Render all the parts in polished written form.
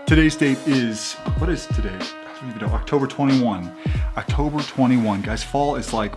Today's date is, what is today? I don't even know, October 21. October 21, guys, fall is like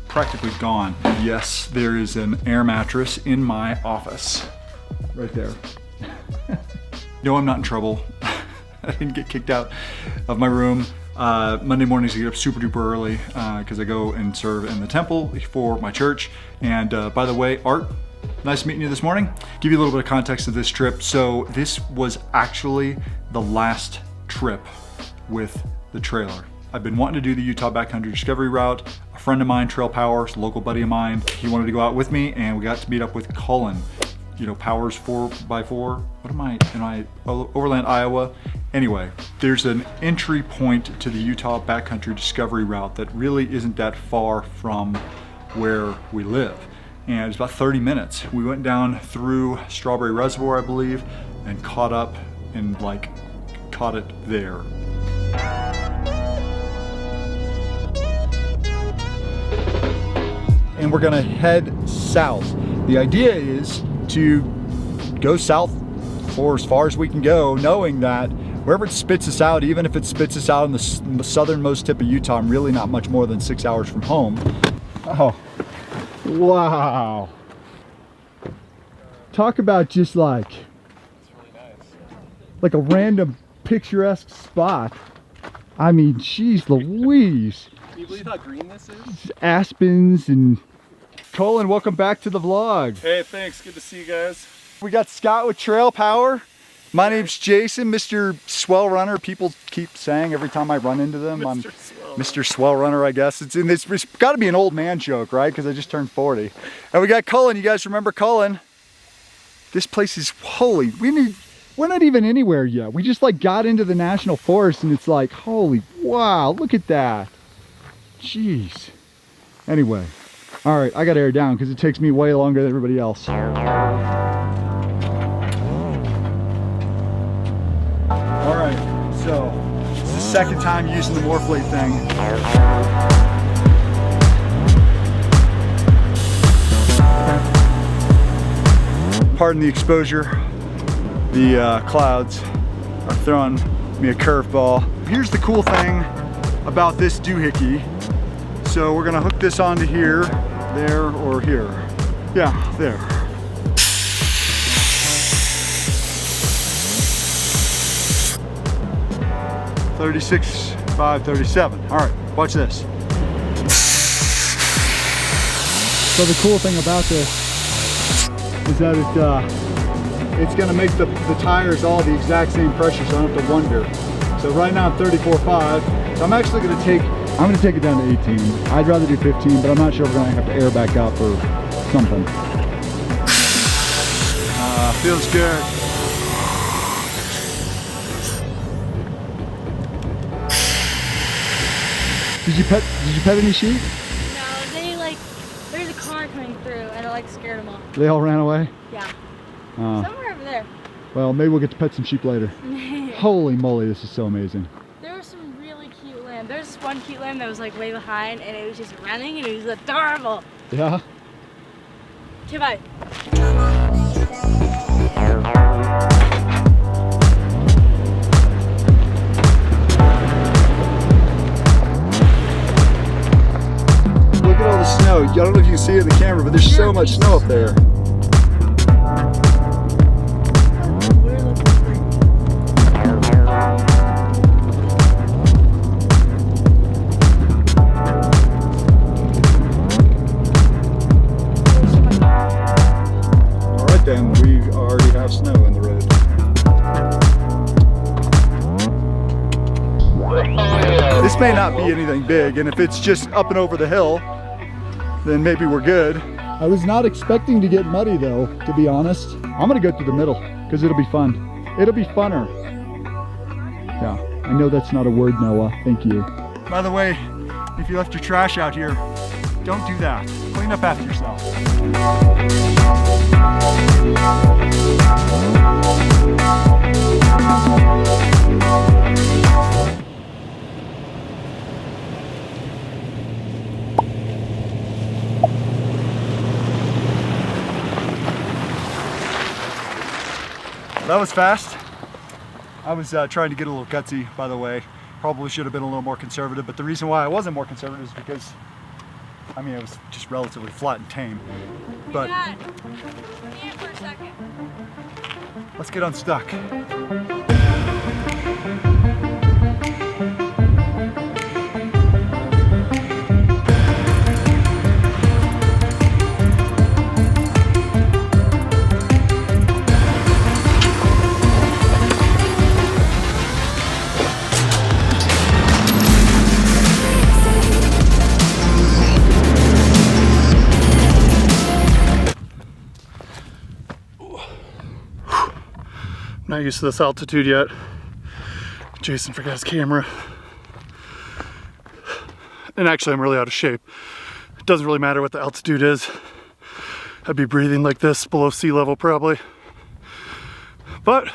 practically gone. Yes, there is an air mattress in my office, right there. No, I'm not in trouble. I didn't get kicked out of my room. Monday mornings I get up super duper early because I go and serve in the temple for my church. And by the way, Art, nice meeting you this morning. Give you a little bit of context of this trip. So this was actually the last trip with the trailer. I've been wanting to do the Utah Backcountry Discovery Route. A friend of mine, Trail Powers, a local buddy of mine, he wanted to go out with me and we got to meet up with Cullen. You know, Powers 4x4. What am I, Overland, Iowa. Anyway, there's an entry point to the Utah Backcountry Discovery Route that really isn't that far from where we live. And it's about 30 minutes. We went down through Strawberry Reservoir, I believe, and caught up and like caught it there. And we're gonna head south. The idea is to go south for as far as we can go, knowing that wherever it spits us out, even if it spits us out in the southernmost tip of Utah, I'm really not much more than 6 hours from home. Oh, wow. Talk about just like, like a random picturesque spot. I mean, jeez Louise. Can you believe how green this is? Aspens and... Colin, welcome back to the vlog. Hey, thanks. Good to see you guys. We got Scott with Trail Power. My name's Jason, Mr. Swell Runner. People keep saying every time I run into them, I'm Mr. Swell Runner, I guess. It's got to be an old man joke, right? Because I just turned 40. And we got Cullen. You guys remember Cullen? This place is holy. We're not even anywhere yet. We just like got into the national forest and it's like, holy wow, look at that. Jeez. Anyway, all right, I got to air down because it takes me way longer than everybody else. All right, so it's the second time using the Morphlate thing. Pardon the exposure. The clouds are throwing me a curveball. Here's the cool thing about this doohickey. So we're gonna hook this onto here, there, or here. Yeah, there. 36, 5, 37. All right, watch this. So the cool thing about this is that it's gonna make the tires all the exact same pressure, so I don't have to wonder. So right now I'm 34.5. So I'm actually gonna take it down to 18. I'd rather do 15, but I'm not sure if we're gonna have to air back up or something. Feels good. Did you pet any sheep? No, there's a car coming through and it scared them off. They all ran away? Yeah. Somewhere over there. Well, maybe we'll get to pet some sheep later. Holy moly, this is so amazing. There was some really cute lamb. There's this one cute lamb that was like way behind and it was just running and it was adorable. Yeah? Okay, bye. Look at all the snow. I don't know if you can see it in the camera, but there's so much snow up there. Then we already have snow in the road. This may not be anything big, and if it's just up and over the hill, then maybe we're good. I was not expecting to get muddy though, to be honest. I'm gonna go through the middle, because it'll be fun. It'll be funner. Yeah, I know that's not a word, Noah. Thank you. By the way, if you left your trash out here, don't do that. Clean up after yourself. That was fast. I was trying to get a little gutsy, by the way. Probably should have been a little more conservative, but the reason why I wasn't more conservative is because, I mean, it was just relatively flat and tame. But Dad, come here for a second. let's get unstuck. Not used to this altitude yet. Jason forgot his camera. And actually I'm really out of shape. It doesn't really matter what the altitude is. I'd be breathing like this below sea level probably. But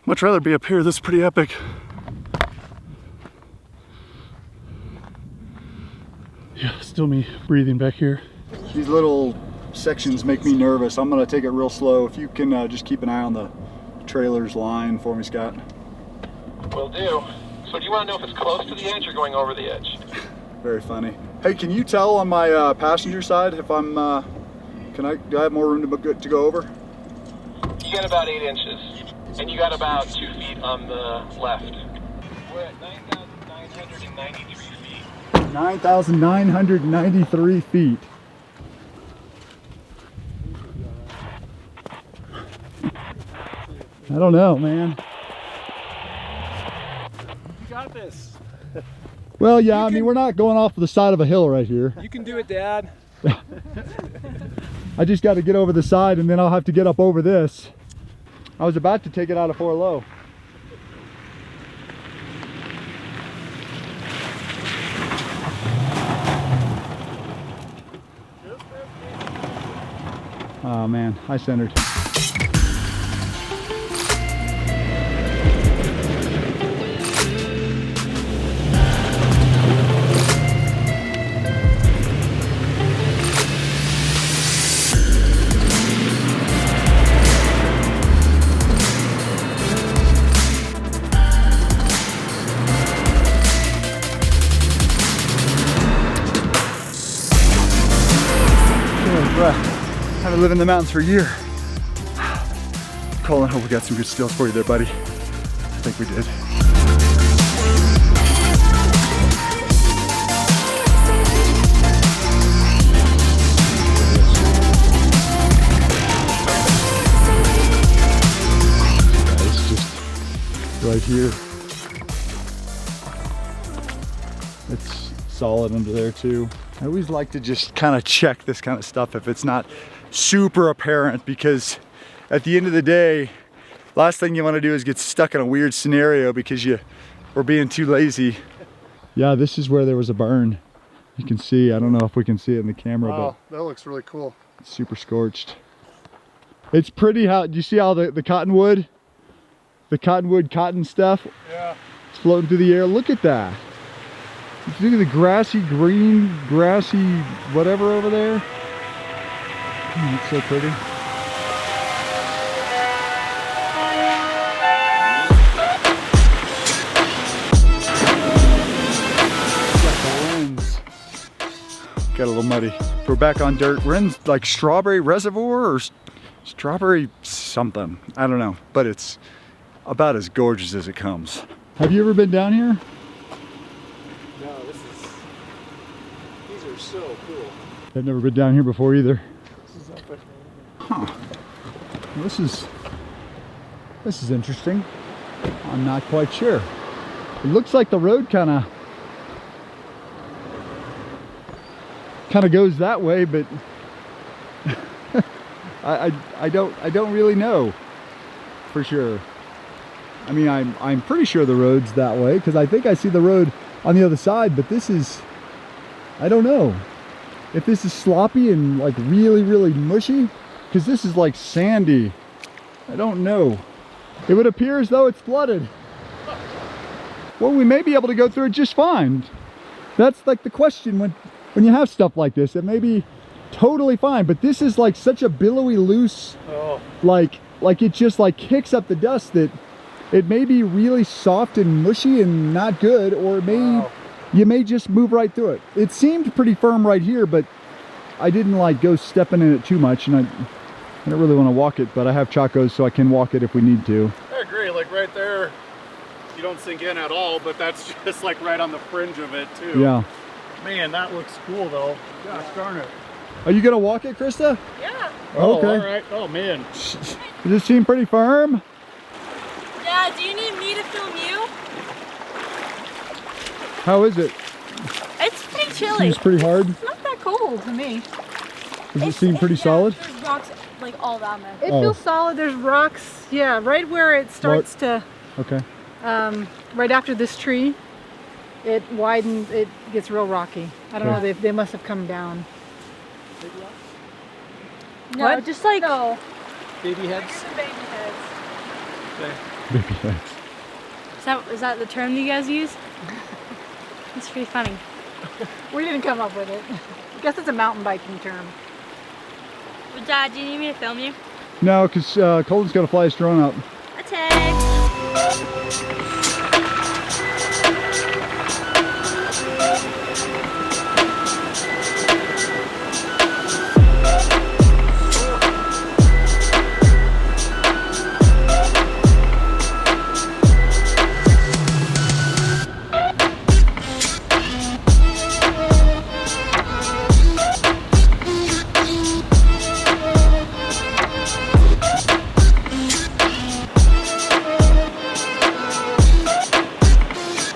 much rather be up here. This is pretty epic. Yeah, still me breathing back here. These little sections make me nervous. I'm gonna take it real slow. If you can just keep an eye on the trailer's line for me, Scott. Will do. So do you want to know if it's close to the edge or going over the edge? Very funny. Hey, can you tell on my passenger side if I'm, do I have more room to go over? You got about 8 inches, and you got about 2 feet on the left. We're at 9,993 feet. 9,993 feet. I don't know, man. You got this. Well, yeah, I mean, we're not going off the side of a hill right here. You can do it, Dad. I just got to get over the side and then I'll have to get up over this. I was about to take it out of 4 low. Oh man, I centered. I've been living in the mountains for a year. Colin, hope we got some good stills for you there, buddy. I think we did. It's just right here. It's solid under there too. I always like to just kind of check this kind of stuff if it's not super apparent, because at the end of the day, last thing you want to do is get stuck in a weird scenario because you were being too lazy. Yeah, this is where there was a burn. You can see, I don't know if we can see it in the camera, Wow, that looks really cool. but it's super scorched. It's pretty. How do you see all the cottonwood? The cotton stuff? Yeah. It's floating through the air. Look at that. Look at the grassy green, grassy whatever over there. Oh, it's so pretty. Got a little muddy. We're back on dirt. We're in like Strawberry Reservoir or Strawberry something. I don't know, but it's about as gorgeous as it comes. Have you ever been down here? No, these are so cool. I've never been down here before either. This is epic. Huh. Well, this is interesting. I'm not quite sure. It looks like the road kind of goes that way, but I don't really know for sure. I mean, I'm pretty sure the road's that way because I think I see the road on the other side, but this is, I don't know if this is sloppy and like really mushy, because this is like sandy. I don't know. It would appear as though it's flooded. Well, we may be able to go through it just fine. That's like the question when you have stuff like this. It may be totally fine, but this is like such a billowy loose, like it just like kicks up the dust that it may be really soft and mushy and not good, or it may, you may just move right through it. It seemed pretty firm right here, but I didn't like go stepping in it too much, and I don't really want to walk it, but I have chacos so I can walk it if we need to. I agree, like right there, you don't sink in at all, but that's just like right on the fringe of it too. Yeah. Man, that looks cool though. Gosh darn it. Are you gonna walk it, Krista? Yeah. Oh, Okay. all right. Oh man. Does it seem pretty firm? Dad, do you need me to film you? How is it? It's pretty chilly. Seems pretty hard. It's not that cold to me. Does it seem pretty solid? There's rocks like all down there. It feels solid. There's rocks, yeah, right where it starts to, Okay. right after this tree, it widens, it gets real rocky. I don't know, they must have come down. No, What? just like Baby heads. Baby heads. Baby heads. is that the term you guys use? It's pretty funny. We didn't come up with it. I guess it's a mountain biking term. But Dad, do you need me to film you? No, because Colton's got to fly his drone up. Okay.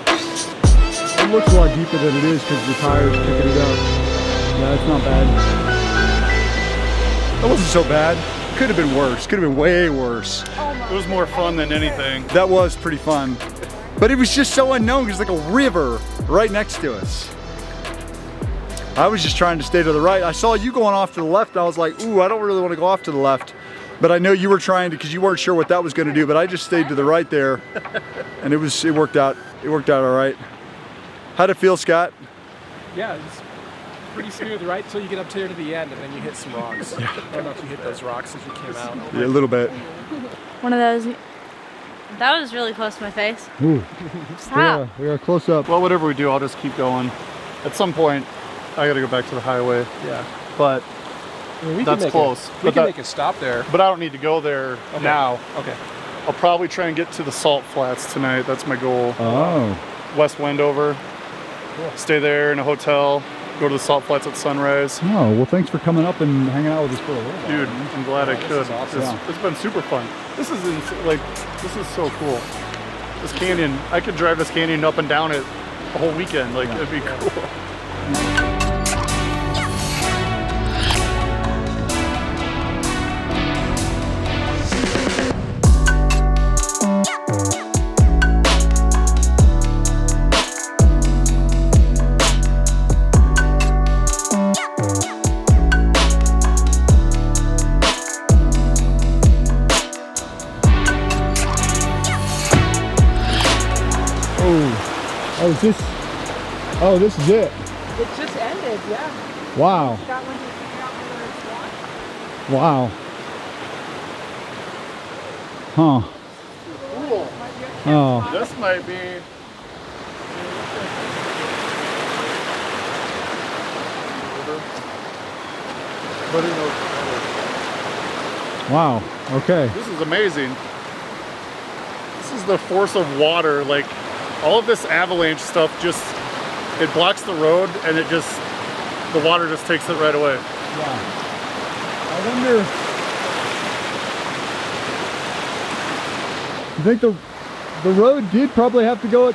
It looks a lot deeper than it is because the tires picking it up. Yeah, it's not bad. That wasn't so bad. Could have been worse. Could have been way worse. It was more fun than anything. That was pretty fun. But it was just so unknown because there's like a river right next to us. I was just trying to stay to the right. I saw you going off to the left and I was like, ooh, I don't really want to go off to the left. But I know you were trying to because you weren't sure what that was going to do, but I just stayed to the right there and it worked out. It worked out all right. How'd it feel, Scott? Yeah, it's pretty smooth right until you get up here to the end and then you hit some rocks. I don't know if you hit those rocks as you came out. Yeah, a little bit. One of those. That was really close to my face. Ooh. Stop. We are close up. Well, whatever we do, I'll just keep going. At some point, I gotta go back to the highway. Yeah. But I mean, that's close. We But can that- make a stop there. But I don't need to go there now. Okay. I'll probably try and get to the salt flats tonight. That's my goal. Oh. West Wendover. Stay there in a hotel. Go to the salt flats at sunrise. Oh, well, thanks for coming up and hanging out with us for a little while. Dude, I'm glad I could. is awesome. It's been super fun. This is this is so cool. This canyon, I could drive this canyon up and down it the whole weekend. Like, it'd be cool. Oh, this is it. It just ended, yeah. Wow. Scott went to figure out whether it's one. Wow. Huh. Cool. Oh. This might be. But who knows? Wow. Okay. This is amazing. This is the force of water. Like, all of this avalanche stuff just, it blocks the road and it just, the water just takes it right away. Yeah. I wonder. You think the road did probably have to go at,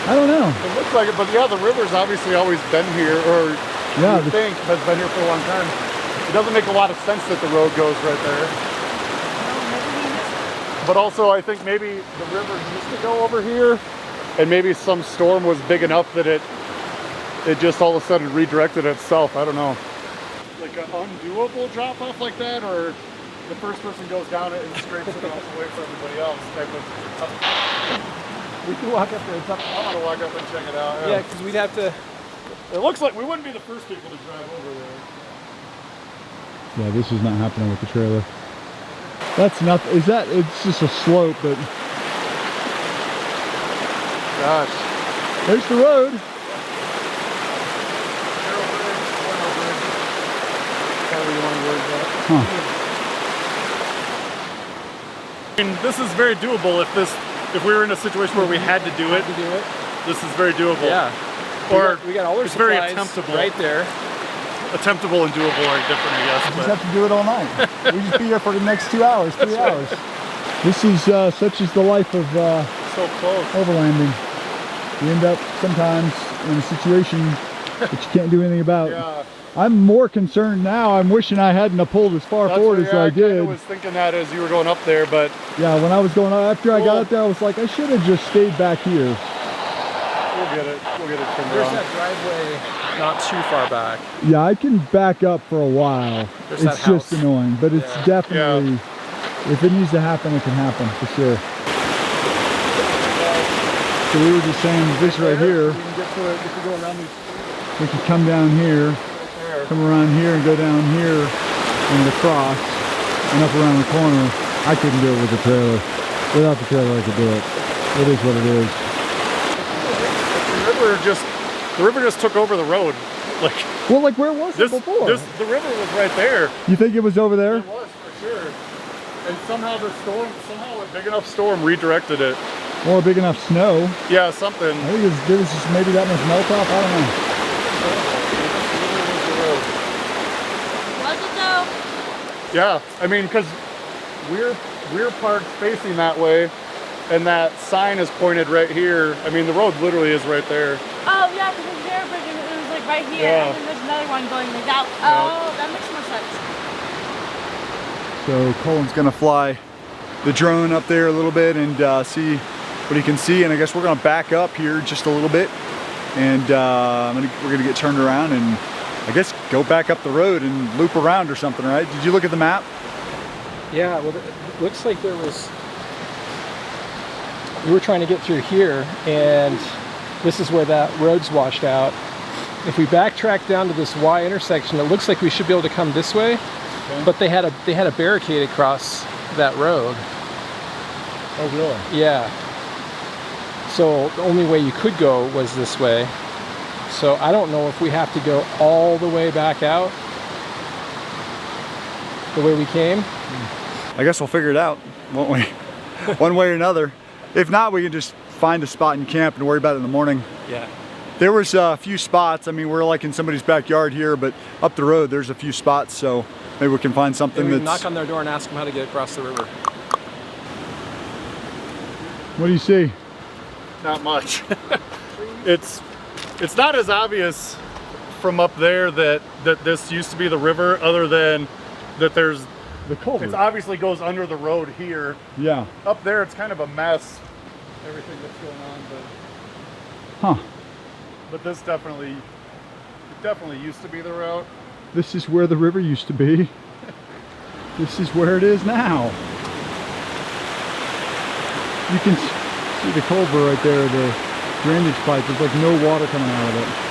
I don't know. It looks like it, but yeah, the river's obviously always been here, or Yeah, you think has been here for a long time. It doesn't make a lot of sense that the road goes right there. But also, I think maybe the river used to go over here, and maybe some storm was big enough that it just all of a sudden redirected itself. I don't know. Like an undoable drop off like that, or the first person goes down it and scrapes it off away from everybody else type of. We can walk up there. It's up. I'm gonna walk up and check it out. Yeah, because we'd have to. It looks like we wouldn't be the first people to drive over there. Yeah, this is not happening with the trailer. That's not, is that, it's just a slope, but Gosh. There's the road. However you want to word that. Huh. I mean, this is very doable if we were in a situation where we had to do it. This is very doable. Yeah. Or we got all our it's very supplies attemptable. right there. Attemptable and doable are different, I guess. We But just have to do it all night. We just be here for the next 2 hours, 3 hours. This is such is the life of so close. overlanding. You end up sometimes in a situation that you can't do anything about. Yeah. I'm more concerned now. I'm wishing I hadn't have pulled as far forward as I did. I was thinking that as you were going up there, but Yeah, when I was going up, after I got up there, I was like, I should have just stayed back here. we'll get it. We'll get it turned There's around. that driveway not too far back. Yeah, I can back up for a while. There's that It's just house. annoying, but it's Yeah. definitely, if it needs to happen, it can happen for sure. So we were just saying this right here, We can get to it if we go around these. we could come down here, come around here and go down here and across and up around the corner. I couldn't do it with the trailer. Without the trailer, I could do it. It is what it is. The river just took over the road. Like Well, like where was it before? the river was right there. You think it was over there? It was for sure. And somehow a big enough storm redirected it. Or a big enough snow. Yeah, something. I think there was just maybe that much melt off. I don't know. Was it though? Yeah, I mean, because we're parked facing that way, and that sign is pointed right here. I mean, the road literally is right there. Oh yeah, because there's their bridge and it was like right here, Yeah. and then there's another one going like that. Oh, that makes more sense. So Colin's gonna fly the drone up there a little bit and see what he can see. And I guess we're gonna back up here just a little bit, and we're gonna get turned around and I guess go back up the road and loop around or something, right? Did you look at the map? Yeah, well, it looks like we were trying to get through here, and this is where that road's washed out. If we backtrack down to this Y intersection, it looks like we should be able to come this way, but they had a barricade across that road. Oh, really? Yeah. So the only way you could go was this way. So I don't know if we have to go all the way back out the way we came. I guess we'll figure it out, won't we? One way or another. If not, we can just find a spot and camp and worry about it in the morning. Yeah. There was a few spots. I mean, we're like in somebody's backyard here, but up the road there's a few spots, so maybe we can find something Maybe we that's... knock on their door and ask them how to get across the river. What do you see? Not much. It's not as obvious from up there that this used to be the river, other than that there's The culvert. it obviously goes under the road here. Yeah. Up there it's kind of a mess, everything that's going on, Huh. but this definitely used to be the route. This is where the river used to be. This is where it is now. You can see the culvert right there, the drainage pipe. There's like no water coming out of it.